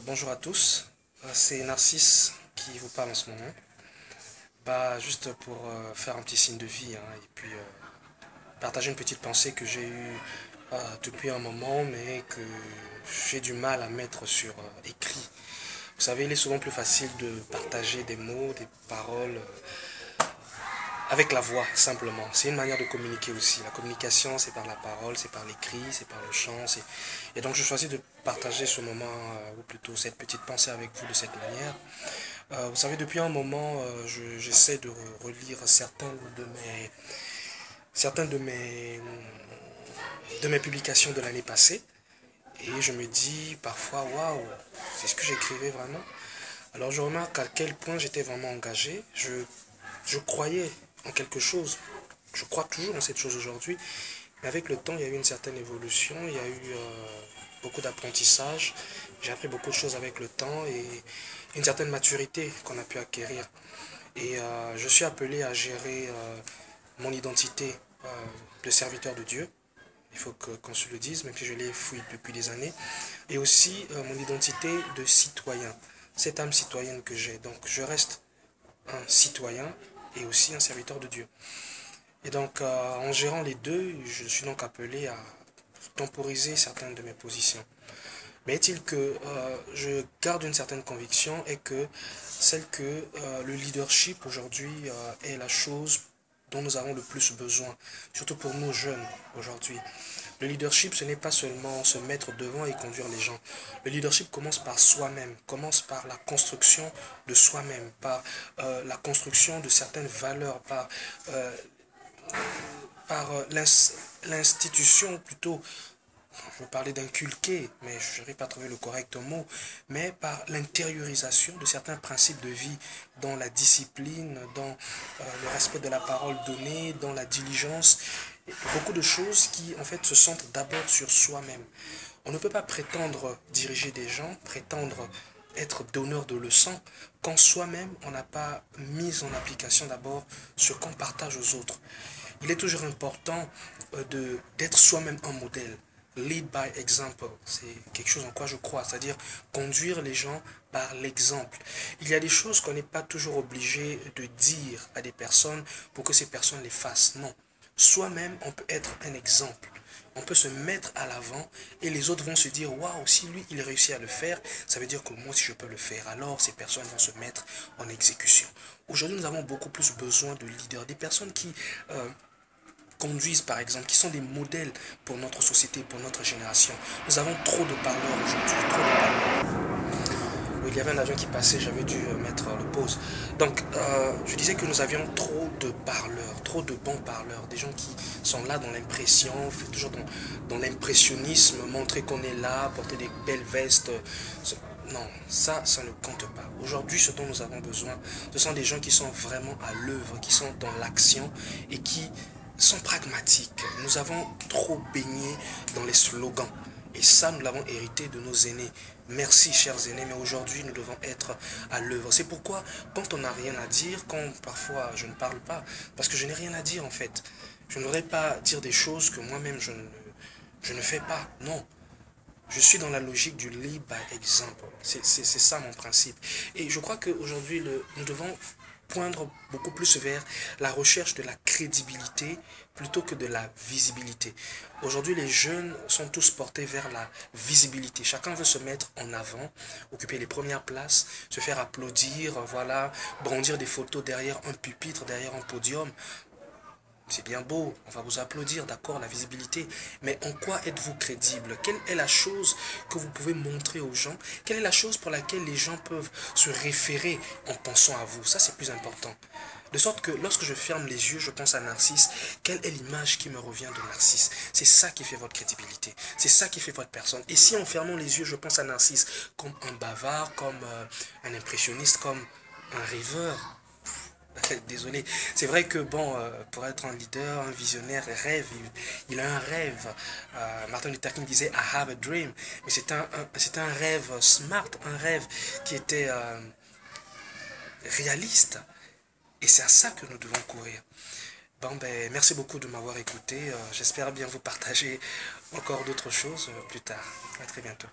Bonjour à tous. C'est Narcisse qui vous parle en ce moment. Juste pour faire un petit signe de vie, hein, et puis partager une petite pensée que j'ai eue depuis un moment, mais que j'ai du mal à mettre sur écrit. Vous savez, il est souvent plus facile de partager des mots, des paroles avec la voix, simplement. C'est une manière de communiquer aussi. La communication, c'est par la parole, c'est par l'écrit, c'est par le chant. Et donc, je choisis de partager ce moment, ou plutôt cette petite pensée avec vous de cette manière. Vous savez, depuis un moment, j'essaie de relire certaines de mes publications de l'année passée. Et je me dis parfois, waouh, c'est ce que j'écrivais vraiment. Alors, je remarque à quel point j'étais vraiment engagé. Je croyais en quelque chose. Je crois toujours en cette chose aujourd'hui. Mais avec le temps, il y a eu une certaine évolution. Il y a eu beaucoup d'apprentissage. J'ai appris beaucoup de choses avec le temps et une certaine maturité qu'on a pu acquérir. Et je suis appelé à gérer mon identité de serviteur de Dieu. Il faut qu'on se le dise, même si je l'ai fouillé depuis des années. Et aussi mon identité de citoyen. Cette âme citoyenne que j'ai. Donc je reste un citoyen et aussi un serviteur de Dieu. Et donc, en gérant les deux, je suis donc appelé à temporiser certaines de mes positions. Mais est-il que je garde une certaine conviction et que celle que le leadership aujourd'hui est la chose dont nous avons le plus besoin, surtout pour nous jeunes aujourd'hui. Le leadership, ce n'est pas seulement se mettre devant et conduire les gens. Le leadership commence par soi-même, commence par la construction de soi-même, par la construction de certaines valeurs, euh, par l'institution plutôt, je veux parler d'inculquer, mais je n'arrive pas à trouver le correct mot, mais par l'intériorisation de certains principes de vie, dans la discipline, dans le respect de la parole donnée, dans la diligence, et beaucoup de choses qui en fait se centrent d'abord sur soi-même. On ne peut pas prétendre diriger des gens, prétendre être donneur de leçons, quand soi-même on n'a pas mis en application d'abord ce qu'on partage aux autres. Il est toujours important d'être soi-même un modèle. Lead by example, c'est quelque chose en quoi je crois, c'est-à-dire conduire les gens par l'exemple. Il y a des choses qu'on n'est pas toujours obligé de dire à des personnes pour que ces personnes les fassent. Non. Soi-même, on peut être un exemple. On peut se mettre à l'avant et les autres vont se dire waouh, si lui il réussit à le faire, ça veut dire que moi aussi je peux le faire. Alors ces personnes vont se mettre en exécution. Aujourd'hui, nous avons beaucoup plus besoin de leaders, des personnes qui conduisent par exemple, qui sont des modèles pour notre société, pour notre génération. Nous avons trop de parleurs aujourd'hui, trop de parleurs. Oui, il y avait un avion qui passait, j'avais dû mettre le pause. Donc, je disais que nous avions trop de parleurs, trop de bons parleurs, des gens qui sont là dans l'impression, toujours dans l'impressionnisme, montrer qu'on est là, porter des belles vestes. Non, ça ne compte pas. Aujourd'hui, ce dont nous avons besoin, ce sont des gens qui sont vraiment à l'œuvre, qui sont dans l'action et qui sont pragmatiques. Nous avons trop baigné dans les slogans. Et ça, nous l'avons hérité de nos aînés. Merci, chers aînés, mais aujourd'hui, nous devons être à l'œuvre. C'est pourquoi, quand on n'a rien à dire, quand parfois je ne parle pas, parce que je n'ai rien à dire en fait. Je ne voudrais pas dire des choses que moi-même je ne fais pas. Non. Je suis dans la logique du lead by example. C'est ça mon principe. Et je crois qu'aujourd'hui, nous devons poindre beaucoup plus vers la recherche de la crédibilité plutôt que de la visibilité. Aujourd'hui, les jeunes sont tous portés vers la visibilité. Chacun veut se mettre en avant, occuper les premières places, se faire applaudir, voilà, brandir des photos derrière un pupitre, derrière un podium. C'est bien beau, on va vous applaudir, d'accord, la visibilité. Mais en quoi êtes-vous crédible? Quelle est la chose que vous pouvez montrer aux gens? Quelle est la chose pour laquelle les gens peuvent se référer en pensant à vous? Ça, c'est plus important. De sorte que lorsque je ferme les yeux, je pense à Narcisse. Quelle est l'image qui me revient de Narcisse? C'est ça qui fait votre crédibilité. C'est ça qui fait votre personne. Et si en fermant les yeux, je pense à Narcisse comme un bavard, comme un impressionniste, comme un rêveur, désolé. C'est vrai que bon, pour être un leader, un visionnaire, rêve, il a un rêve. Martin Luther King disait I have a dream. Mais c'est un rêve smart, un rêve qui était réaliste. Et c'est à ça que nous devons courir. Bon, ben, merci beaucoup de m'avoir écouté. J'espère bien vous partager encore d'autres choses plus tard. À très bientôt.